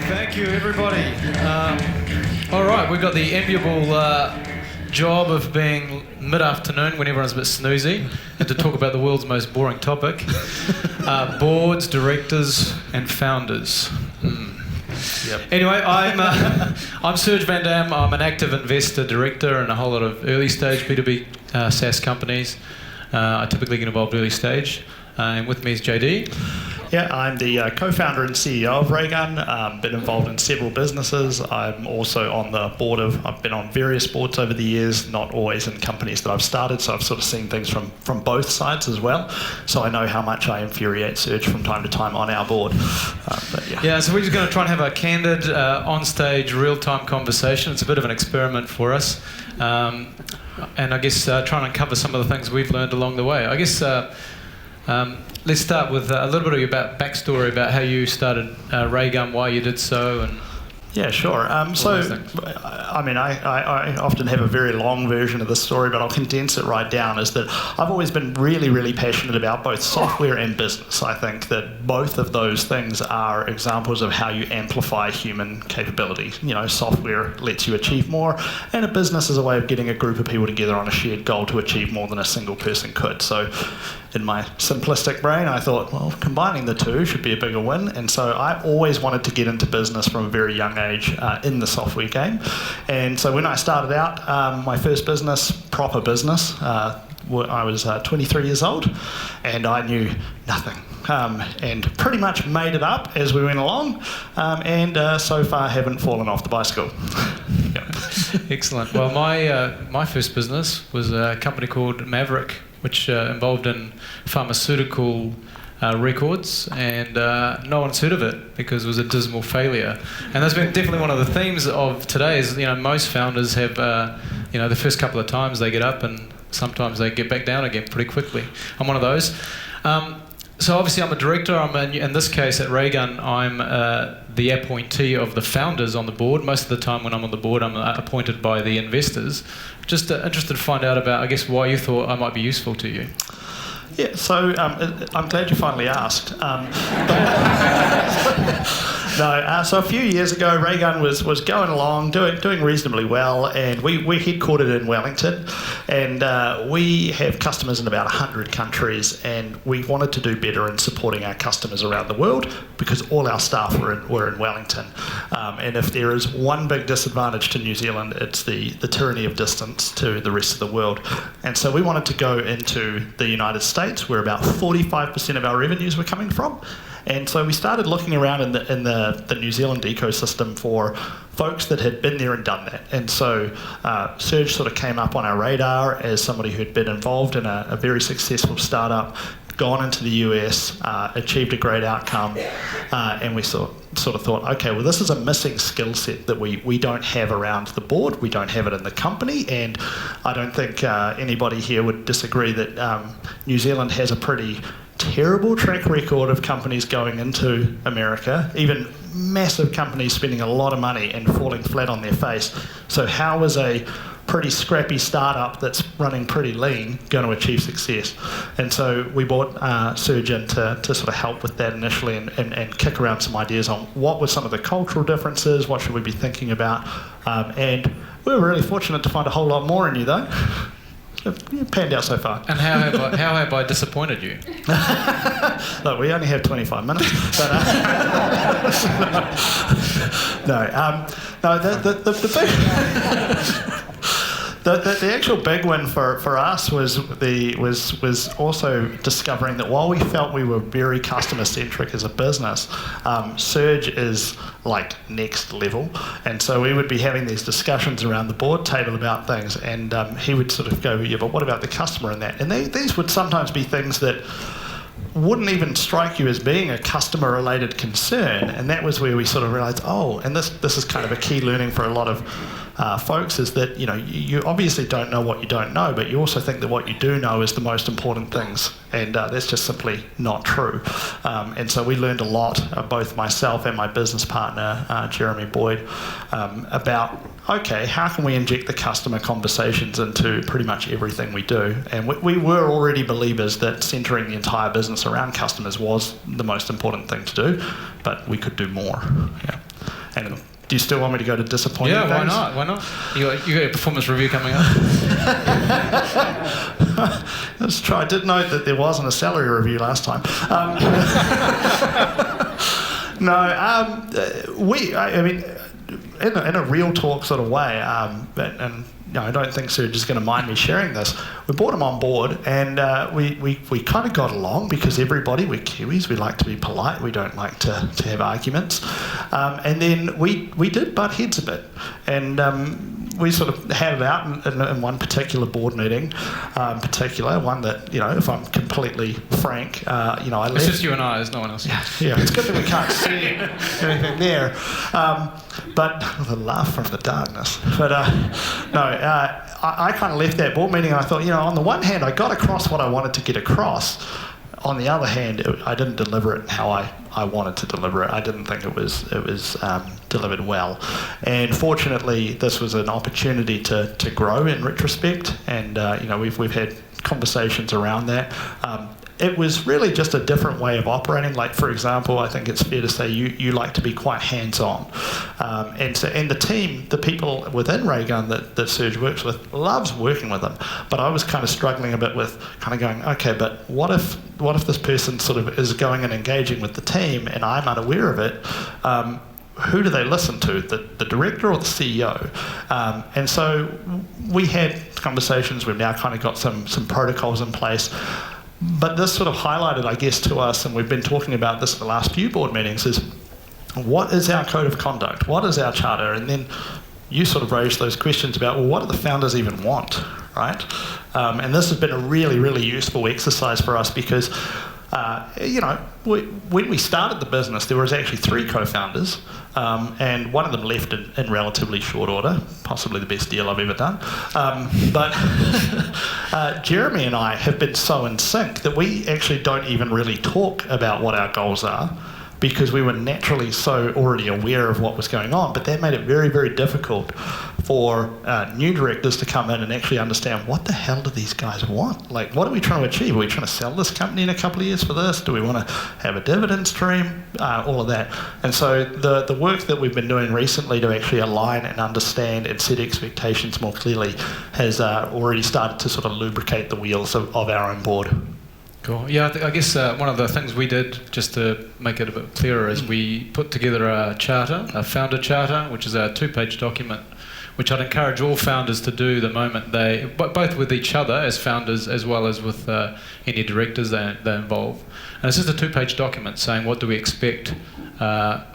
Thank you, everybody. All right, we've got the enviable job of being mid-afternoon when everyone's a bit snoozy and to talk about the world's most boring topic. Boards, directors and founders. Yep. Anyway, I'm Serge Van Dam. I'm an active investor, director in a whole lot of early stage B2B SaaS companies. I typically get involved early stage. And with me is JD. Yeah, I'm the co-founder and CEO of Raygun. Been involved in several businesses. I'm also on the board I've been on various boards over the years, not always in companies that I've started, so I've sort of seen things from both sides as well. So I know how much I infuriate Serge from time to time on our board. Yeah, so we're just going to try and have a candid, on-stage, real-time conversation. It's a bit of an experiment for us. And I guess trying to uncover some of the things we've learned along the way. I guess let's start with a little bit of your backstory about how you started Raygun, why you did so, and yeah, sure. I often have a very long version of this story, but I'll condense it right down, is that I've always been really, really passionate about both software and business. I think that both of those things are examples of how you amplify human capability. You know, software lets you achieve more, and a business is a way of getting a group of people together on a shared goal to achieve more than a single person could. So in my simplistic brain, I thought, well, combining the two should be a bigger win. And so I always wanted to get into business from a very young age in the software game. And so when I started out, my first business, proper business, I was 23 years old, and I knew nothing. And pretty much made it up as we went along, and so far haven't fallen off the bicycle. Yep. Excellent. Well, my first business was a company called Maverick, which involved in pharmaceutical records, and no one's heard of it because it was a dismal failure. And that's been definitely one of the themes of today. Is, you know, most founders have, the first couple of times they get up, and sometimes they get back down again pretty quickly. I'm one of those. So obviously I'm a director. In this case at Raygun, I'm the appointee of the founders on the board. Most of the time when I'm on the board, I'm appointed by the investors. Just interested to find out about, I guess, why you thought I might be useful to you. Yeah, so I'm glad you finally asked. So a few years ago, Raygun was going along, doing reasonably well, and we're headquartered in Wellington, and we have customers in about 100 countries, and we wanted to do better in supporting our customers around the world because all our staff were in Wellington. And if there is one big disadvantage to New Zealand, it's the tyranny of distance to the rest of the world. And so we wanted to go into the United States, where about 45% of our revenues were coming from. And so we started looking around in the New Zealand ecosystem for folks that had been there and done that. And so Serge sort of came up on our radar as somebody who had been involved in a very successful startup, gone into the US, achieved a great outcome, and we sort of thought, okay, well, this is a missing skill set that we don't have around the board, we don't have it in the company, and I don't think anybody here would disagree that New Zealand has a pretty terrible track record of companies going into America, even massive companies spending a lot of money and falling flat on their face. So how is a pretty scrappy startup that's running pretty lean going to achieve success? And so we brought Serge in to sort of help with that initially and kick around some ideas on what were some of the cultural differences, what should we be thinking about, and we were really fortunate to find a whole lot more in you though. It panned out so far. And how have I disappointed you? Look, we only have 25 minutes. But, the actual big win for us was also discovering that while we felt we were very customer centric as a business, Serge is like next level, and so we would be having these discussions around the board table about things, and he would sort of go, yeah, but what about the customer in that? And these would sometimes be things that wouldn't even strike you as being a customer related concern, and that was where we sort of realized, and this is kind of a key learning for a lot of folks, is that, you know, you obviously don't know what you don't know, but you also think that what you do know is the most important things, and that's just simply not true. And so we learned a lot, both myself and my business partner, Jeremy Boyd, about, okay, how can we inject the customer conversations into pretty much everything we do? And we were already believers that centering the entire business around customers was the most important thing to do, but we could do more. Yeah. Do you still want me to go to disappointing things? Why not? Why not? You got your performance review coming up. Let's try. I did note that there wasn't a salary review last time. I mean, in a real talk sort of way, and I don't think Serge is going to mind me sharing this. We brought him on board, and we kind of got along because we're Kiwis. We like to be polite. We don't like to have arguments. And then we did butt heads a bit, and we sort of had it out in one particular board meeting, one that, if I'm completely frank, I left. It's just you and I, there's no one else. Yeah, it's good that we can't see anything there. But the laugh from the darkness. But I kind of left that board meeting and I thought, on the one hand, I got across what I wanted to get across. On the other hand, I didn't deliver it how I wanted to deliver it. I didn't think it was delivered well. And fortunately, this was an opportunity to grow in retrospect. And, we've had conversations around that. It was really just a different way of operating. Like, for example, I think it's fair to say you like to be quite hands-on. And the team, the people within Raygun that Serge works with, loves working with them. But I was kind of struggling a bit with kind of going, okay, but what if this person sort of is going and engaging with the team and I'm unaware of it? Who do they listen to, the director or the CEO? And so we had conversations. We've now kind of got some protocols in place. But this sort of highlighted, I guess, to us, and we've been talking about this in the last few board meetings, is what is our code of conduct? What is our charter? And then you sort of raised those questions about, well, what do the founders even want, right? And this has been a really, really useful exercise for us because, when we started the business, there was actually 3 co-founders, and one of them left in relatively short order, possibly the best deal I've ever done. But Jeremy and I have been so in sync that we actually don't even really talk about what our goals are because we were naturally so already aware of what was going on. But that made it very, very difficult for new directors to come in and actually understand what the hell do these guys want? Like, what are we trying to achieve? Are we trying to sell this company in a couple of years for this? Do we want to have a dividend stream? All of that. And so the work that we've been doing recently to actually align and understand and set expectations more clearly has already started to sort of lubricate the wheels of our own board. Cool. Yeah, I guess one of the things we did, just to make it a bit clearer, is we put together a charter, a founder charter, which is a 2-page document, which I'd encourage all founders to do the moment both with each other as founders as well as with any directors they involve. And it's just a 2-page document saying what do we expect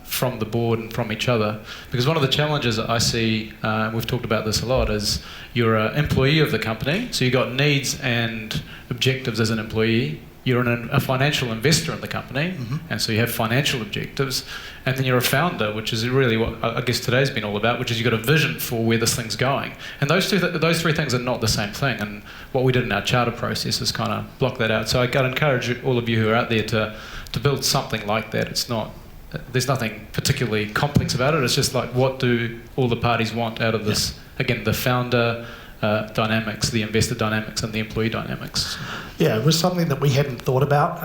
from the board and from each other. Because one of the challenges that I see, we've talked about this a lot, is you're an employee of the company, so you've got needs and objectives as an employee. You're a financial investor in the company, and so you have financial objectives. And then you're a founder, which is really what I guess today's been all about, which is you've got a vision for where this thing's going. And those 3 things are not the same thing. And what we did in our charter process is kind of block that out. So I'd encourage all of you who are out there to build something like that. There's nothing particularly complex about it. It's just like, what do all the parties want out of this? Again, the founder dynamics, the investor dynamics, and the employee dynamics. Yeah, it was something that we hadn't thought about,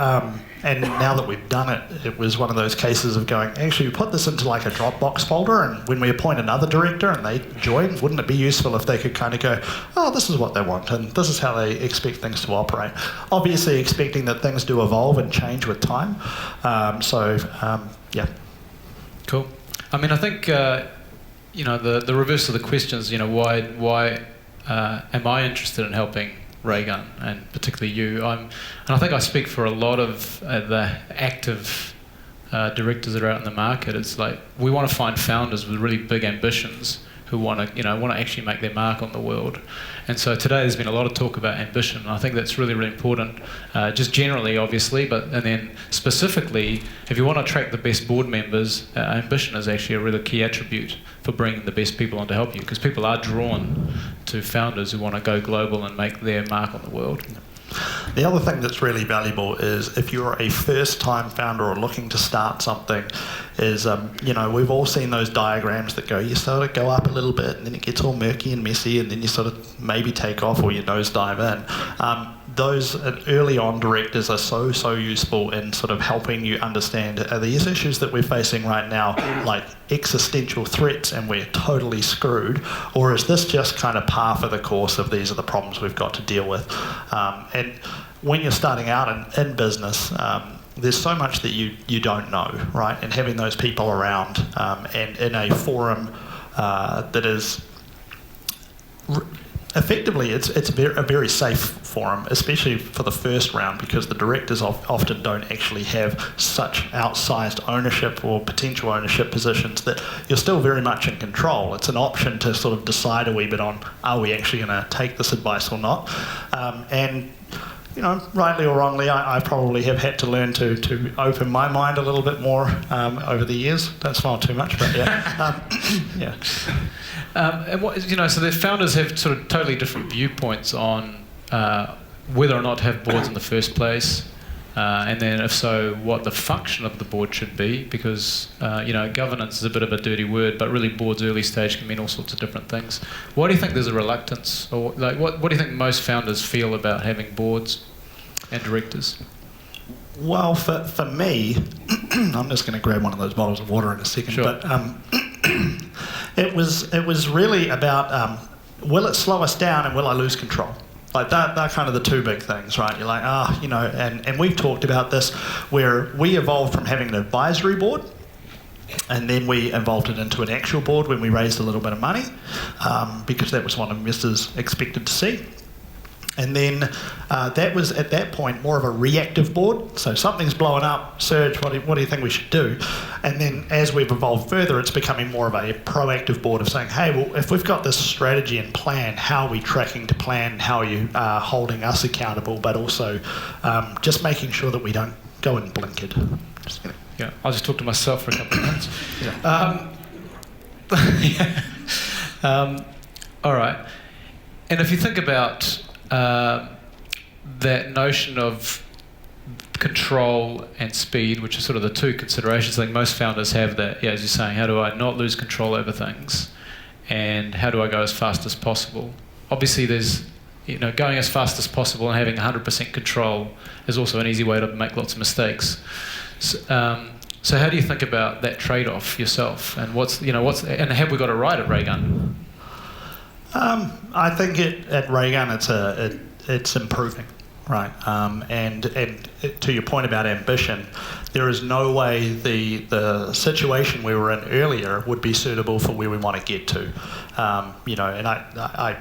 and now that we've done it, it was one of those cases of going, actually, we put this into like a Dropbox folder, and when we appoint another director and they join, wouldn't it be useful if they could kind of go, oh, this is what they want, and this is how they expect things to operate. Obviously, expecting that things do evolve and change with time. Yeah. Cool. I mean, I think, the reverse of the questions, why am I interested in helping Raygun, and particularly you? And I think I speak for a lot of the active directors that are out in the market. It's like we want to find founders with really big ambitions who want to actually make their mark on the world. And so today there's been a lot of talk about ambition, and I think that's really, really important, just generally, obviously, and then specifically, if you want to attract the best board members, ambition is actually a really key attribute for bringing the best people on to help you, because people are drawn to founders who want to go global and make their mark on the world. The other thing that's really valuable is if you're a first-time founder or looking to start something, is we've all seen those diagrams that you sort of go up a little bit and then it gets all murky and messy and then you sort of maybe take off or you nosedive in. those early on directors are so useful in sort of helping you understand, are these issues that we're facing right now like existential threats and we're totally screwed, or is this just kind of par for the course of these are the problems we've got to deal with? And when you're starting out in business, there's so much that you don't know, right? And having those people around and in a forum that is effectively, it's a very safe forum, especially for the first round, because the directors often don't actually have such outsized ownership or potential ownership positions that you're still very much in control. It's an option to sort of decide a wee bit on, are we actually going to take this advice or not? And you know, rightly or wrongly, I probably have had to learn to open my mind a little bit more over the years. Don't smile too much, but yeah. Yeah. And what, you know, so the founders have sort of totally different viewpoints on whether or not to have boards in the first place, and then if so, what the function of the board should be, because you know, governance is a bit of a dirty word, but really boards early stage can mean all sorts of different things. Why do you think there's a reluctance, or like what do you think most founders feel about having boards and directors? Well, for me, I'm just going to grab one of those bottles of water in a second. Sure. But it was really about will it slow us down and will I lose control? Like that kind of the two big things, right? You're like, you know, and we've talked about this where we evolved from having an advisory board, and then we evolved it into an actual board when we raised a little bit of money, because that was what investors expected to see. And then that was, at that point, more of a reactive board. So something's blowing up. Serge, what do you think we should do? And then as we've evolved further, it's becoming more of a proactive board of saying, hey, well, if we've got this strategy and plan, how are we tracking to plan? How are you holding us accountable? But also just making sure that we don't go in blinkered. Just, you know. Yeah, I'll just talk to myself for a couple of minutes. Yeah. All right. And if you think about that notion of control and speed, which are sort of the two considerations, I think most founders have that, yeah, as you're saying, how do I not lose control over things, and how do I go as fast as possible? Obviously there's, you know, going as fast as possible and having 100% control is also an easy way to make lots of mistakes. So how do you think about that trade-off yourself, and and have we got it right at Raygun? I think at Raygun it's improving, right? And to your point about ambition, there is no way the situation we were in earlier would be suitable for where we want to get to. You know, and I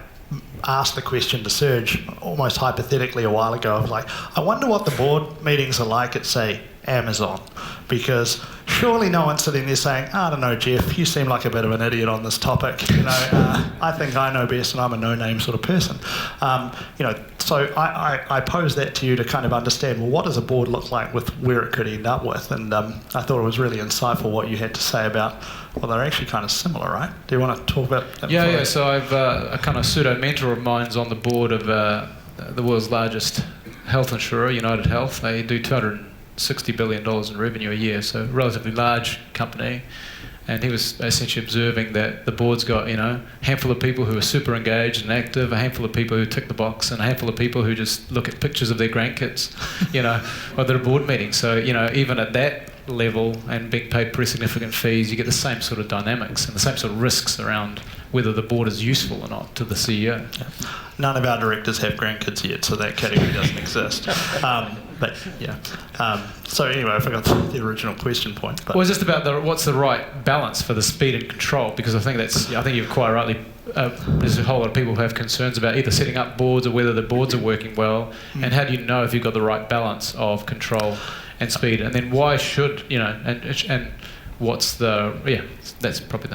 asked the question to Serge almost hypothetically a while ago. I was like, I wonder what the board meetings are like at, say, Amazon, because surely no one's sitting there saying, I don't know, Jeff, you seem like a bit of an idiot on this topic. You know, I think I know best, and I'm a no-name sort of person. You know, so I pose that to you to kind of understand, well, what does a board look like with where it could end up with? And I thought it was really insightful what you had to say about, well, they're actually kind of similar, right? Do you want to talk about that? Yeah. So I've a kind of pseudo-mentor of mine's on the board of the world's largest health insurer, United Health. They do $260 billion in revenue a year, so a relatively large company. And he was essentially observing that the board's got, you know, a handful of people who are super engaged and active, a handful of people who tick the box, and a handful of people who just look at pictures of their grandkids, you know, while they're at a board meeting. So, you know, even at that level and being paid pretty significant fees, you get the same sort of dynamics and the same sort of risks around whether the board is useful or not to the CEO. Yeah. None of our directors have grandkids yet, so that category doesn't exist. But yeah. So anyway, I forgot the original question point. But. Well, it's just about what's the right balance for the speed and control, because I think you've quite rightly. There's a whole lot of people who have concerns about either setting up boards or whether the boards are working well, and how do you know if you've got the right balance of control and speed, and then why should, you know, and what's that's probably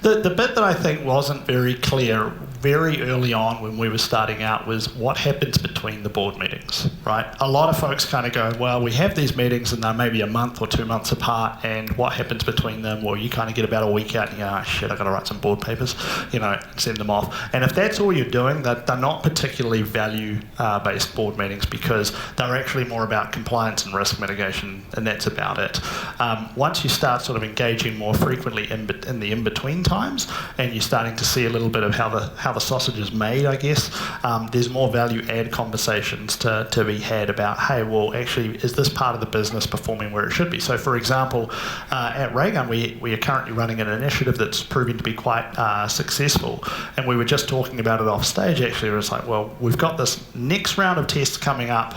the bit that I think wasn't very clear very early on when we were starting out was what happens between the board meetings, right? A lot of folks kind of go, well, we have these meetings and they're maybe a month or 2 months apart, and what happens between them? Well, you kind of get about a week out and you go, oh shit, I've got to write some board papers, you know, and send them off. And if that's all you're doing, they're not particularly value-based board meetings, because they're actually more about compliance and risk mitigation, and that's about it. Once you start sort of engaging more frequently in the in-between times, and you're starting to see a little bit of how the sausage is made, I guess, there's more value-add conversations conversations to be had about, hey, well, actually, is this part of the business performing where it should be? So, for example, at Raygun, we are currently running an initiative that's proving to be quite successful, and we were just talking about it off stage. Actually, it was like, well, we've got this next round of tests coming up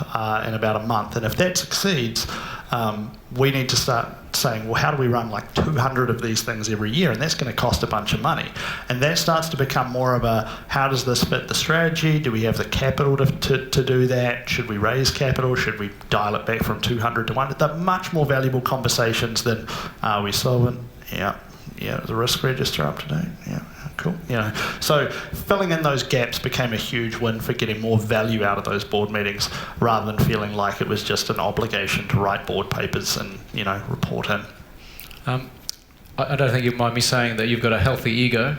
in about a month, and if that succeeds, we need to start saying, well, how do we run like 200 of these things every year? And that's going to cost a bunch of money. And that starts to become more of a, how does this fit the strategy? Do we have the capital to do that? Should we raise capital? Should we dial it back from 200 to 1? They're much more valuable conversations than, are we solvent? Yeah, the risk register up to date? Yeah. Cool. So filling in those gaps became a huge win for getting more value out of those board meetings, rather than feeling like it was just an obligation to write board papers and report in. I don't think you mind me saying that you've got a healthy ego.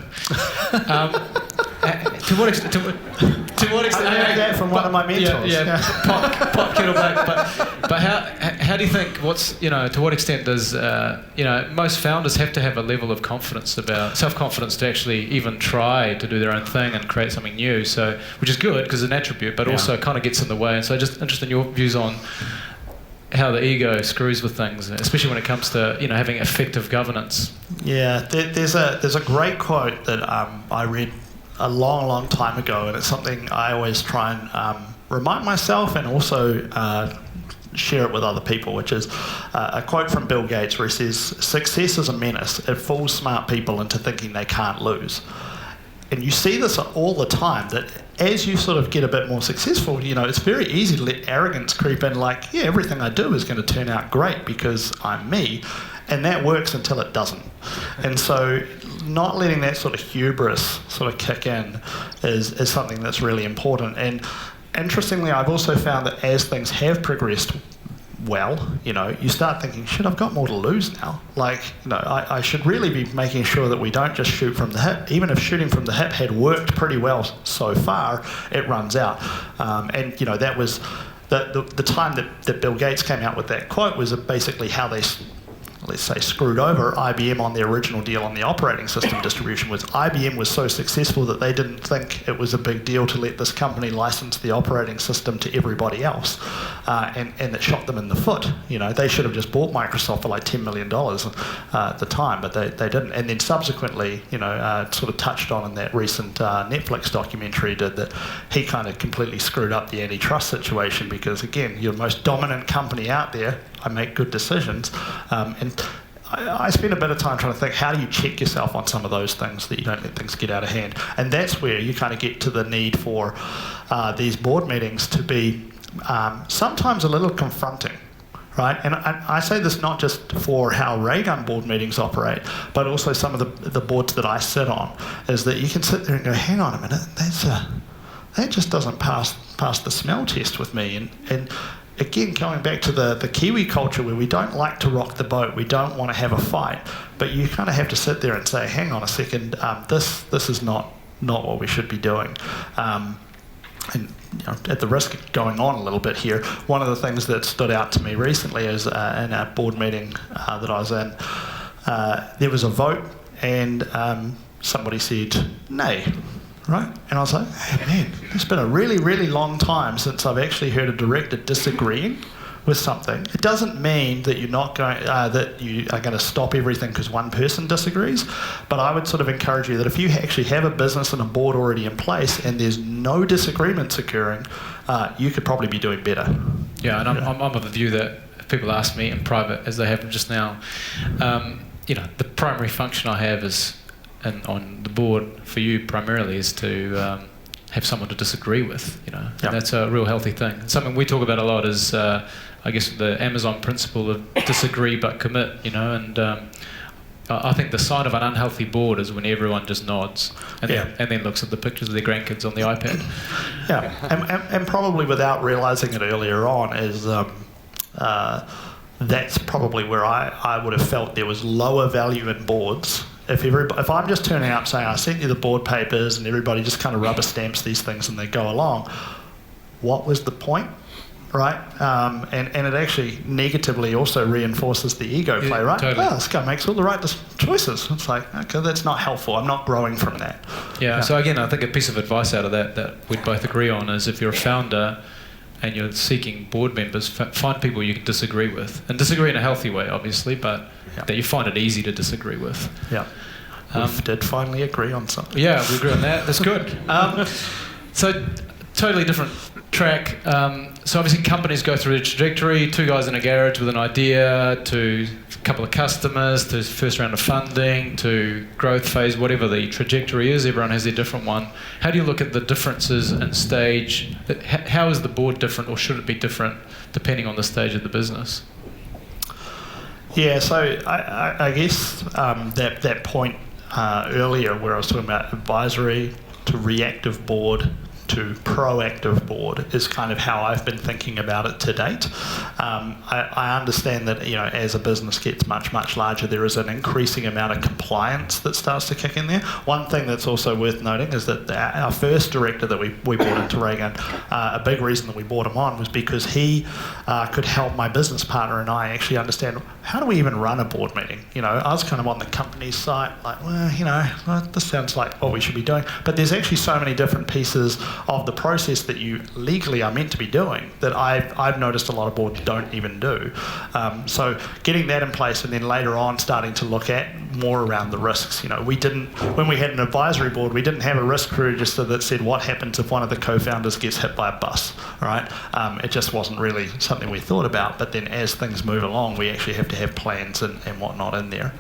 To what extent? I heard that from one of my mentors. Pot kettle black. But how do you think? To what extent does most founders have to have a level of confidence, about self-confidence, to actually even try to do their own thing and create something new? So, which is good because it's an attribute, but also kind of gets in the way. And so, just interested in your views on how the ego screws with things, especially when it comes to having effective governance. Yeah, there's a great quote that I read a long time ago, and it's something I always try and remind myself and also share it with other people, which is a quote from Bill Gates where he says, "Success is a menace. It fools smart people into thinking they can't lose." And you see this all the time, that as you sort of get a bit more successful, it's very easy to let arrogance creep in, like, yeah, everything I do is going to turn out great because I'm me. And that works until it doesn't. And so not letting that sort of hubris sort of kick in is something that's really important. And interestingly, I've also found that as things have progressed well, you start thinking, shit, I've got more to lose now. Like, I should really be making sure that we don't just shoot from the hip. Even if shooting from the hip had worked pretty well so far, it runs out. And that was the time that Bill Gates came out with that quote was basically how they, let's say, screwed over IBM on the original deal on the operating system distribution. Was IBM was so successful that they didn't think it was a big deal to let this company license the operating system to everybody else, and it shot them in the foot. They should have just bought Microsoft for like $10 million at the time, but they didn't. And then subsequently, sort of touched on in that recent Netflix documentary, did that he kind of completely screwed up the antitrust situation, because again, you're the most dominant company out there. I make good decisions, and I spend a bit of time trying to think, how do you check yourself on some of those things, that you don't let things get out of hand? And that's where you kind of get to the need for these board meetings to be sometimes a little confronting, right? And I say this not just for how Raygun board meetings operate, but also some of the boards that I sit on, is that you can sit there and go, hang on a minute, that just doesn't pass the smell test with me. And again, going back to the Kiwi culture, where we don't like to rock the boat, we don't want to have a fight, but you kind of have to sit there and say, hang on a second, this is not what we should be doing. And at the risk of going on a little bit here, one of the things that stood out to me recently is in a board meeting that I was in, there was a vote, and somebody said nay. Right? And I was like, hey man, it's been a really, really long time since I've actually heard a director disagreeing with something. It doesn't mean that you're not going, that you are going to stop everything because one person disagrees, but I would sort of encourage you that if you actually have a business and a board already in place and there's no disagreements occurring, you could probably be doing better. Yeah, and I'm of the view that if people ask me in private, as they have just now, the primary function I have is, and on the board for you primarily, is to have someone to disagree with, and that's a real healthy thing. Something we talk about a lot is, I guess, the Amazon principle of disagree but commit, and I think the sign of an unhealthy board is when everyone just nods and then looks at the pictures of their grandkids on the iPad. Yeah, and probably without realising it earlier on is that's probably where I would have felt there was lower value in boards. If I'm just turning up saying, I sent you the board papers, and everybody just kind of rubber stamps these things and they go along, what was the point? right? And it actually negatively also reinforces the ego play, right? Totally. Oh, this guy makes all the right choices. It's like, okay, that's not helpful. I'm not growing from that. Yeah, so again, I think a piece of advice out of that we'd both agree on is if you're a founder and you're seeking board members, find people you can disagree with. And disagree in a healthy way, obviously, but that you find it easy to disagree with. Yeah. We did finally agree on something. Yeah, we agree on that. That's good. So, totally different track. So obviously companies go through a trajectory, 2 guys in a garage with an idea, to a couple of customers, to first round of funding, to growth phase, whatever the trajectory is, everyone has their different one. How do you look at the differences in stage? How is the board different, or should it be different depending on the stage of the business? Yeah, so I guess that point earlier where I was talking about advisory to reactive board to proactive board is kind of how I've been thinking about it to date. I understand that, you know, as a business gets much, much larger, there is an increasing amount of compliance that starts to kick in there. One thing that's also worth noting is that our first director that we brought into Raygun, a big reason that we brought him on was because he could help my business partner and I actually understand, how do we even run a board meeting? You know, I was kind of on the company's side, like, well, you know, this sounds like what we should be doing. But there's actually so many different pieces of the process that you legally are meant to be doing that I've noticed a lot of boards don't even do. So getting that in place, and then later on starting to look at more around the risks. You know, when we had an advisory board, we didn't have a risk register that said what happens if one of the co-founders gets hit by a bus, right? It just wasn't really something we thought about. But then as things move along, we actually have to have plans and whatnot in there.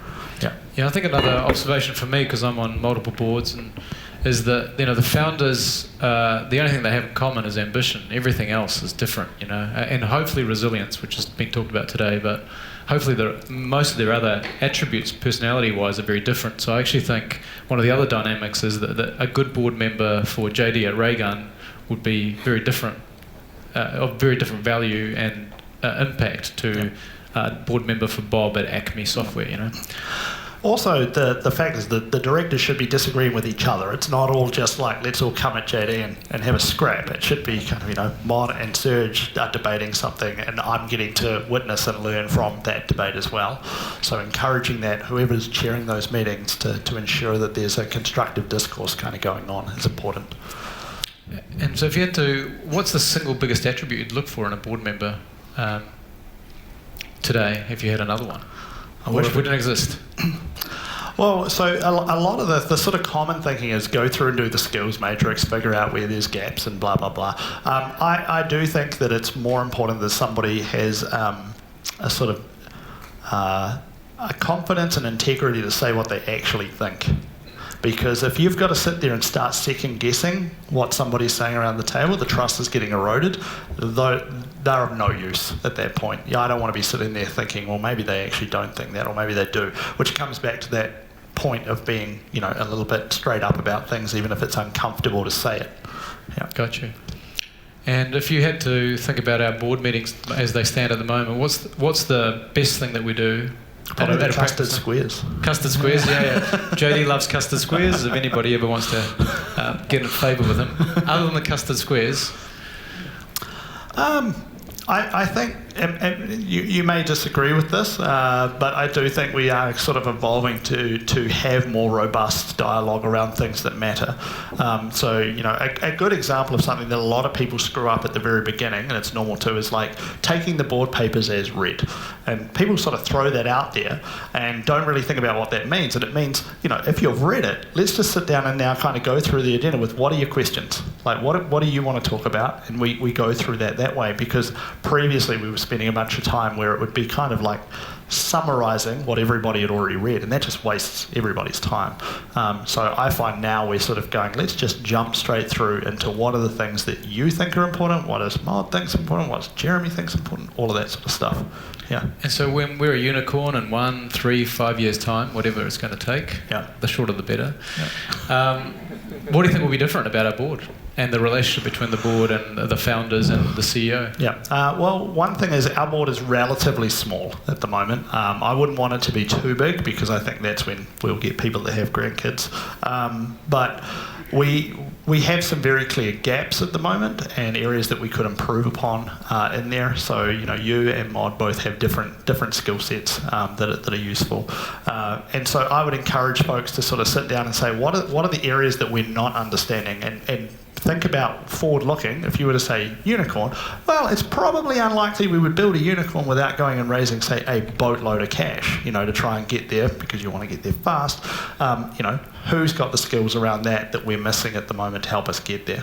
Yeah, I think another observation for me, because I'm on multiple boards, is that, you know, the founders, the only thing they have in common is ambition. Everything else is different, you know, and hopefully resilience, which has been talked about today, but hopefully most of their other attributes, personality-wise, are very different. So I actually think one of the other dynamics is that a good board member for JD at Raygun would be very different, of very different value and impact to a board member for Bob at Acme Software, you know. Also, the fact is that the directors should be disagreeing with each other. It's not all just like, let's all come at JD and have a scrap. It should be kind of, you know, Mod and Serge are debating something and I'm getting to witness and learn from that debate as well. So encouraging that, whoever's chairing those meetings to ensure that there's a constructive discourse kind of going on is important. And so if you had to, what's the single biggest attribute you'd look for in a board member today if you had another one? Which wouldn't exist? Well, so a lot of the sort of common thinking is go through and do the skills matrix, figure out where there's gaps and blah, blah, blah. I do think that it's more important that somebody has a sort of a confidence and integrity to say what they actually think. Because if you've got to sit there and start second guessing what somebody's saying around the table, the trust is getting eroded. They're of no use at that point. Yeah, I don't want to be sitting there thinking, well, maybe they actually don't think that, or maybe they do, which comes back to that point of being, you know, a little bit straight up about things, even if it's uncomfortable to say it. Yeah. Gotcha. And if you had to think about our board meetings as they stand at the moment, what's the best thing that we do? Probably the custard squares. Custard squares, yeah. JD loves custard squares, if anybody ever wants to get in favour with him. Other than the custard squares? I think, and you may disagree with this, but I do think we are sort of evolving to have more robust dialogue around things that matter. So, you know, a good example of something that a lot of people screw up at the very beginning, and it's normal too, is like taking the board papers as read. And people sort of throw that out there and don't really think about what that means. And it means, you know, if you've read it, let's just sit down and now kind of go through the agenda with what are your questions? Like, what do you want to talk about? And we go through that way, because previously we were spending a bunch of time where it would be kind of like summarising what everybody had already read, and that just wastes everybody's time. So I find now we're sort of going, let's just jump straight through into what are the things that you think are important, what does Maud thinks important, what does Jeremy thinks important, all of that sort of stuff. Yeah. And so when we're a unicorn in 1, 3, 5 years' time, whatever it's going to take, the shorter the better, what do you think will be different about our board? and the relationship between the board and the founders and the CEO? Yeah. Well, one thing is our board is relatively small at the moment. I wouldn't want it to be too big because I think that's when we'll get people that have grandkids. But we have some very clear gaps at the moment and areas that we could improve upon in there. So you and Mod both have different skill sets that are useful, and so I would encourage folks to sort of sit down and say what are the areas that we're not understanding, and think about forward looking. If you were to say unicorn, well, it's probably unlikely we would build a unicorn without going and raising, say, a boatload of cash, to try and get there because you want to get there fast. Who's got the skills around that we're missing at the moment to help us get there?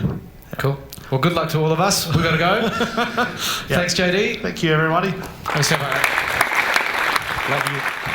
Cool. Well, good luck to all of us. We've got to go. Thanks, JD. Thank you, everybody. Thanks so much. Love you.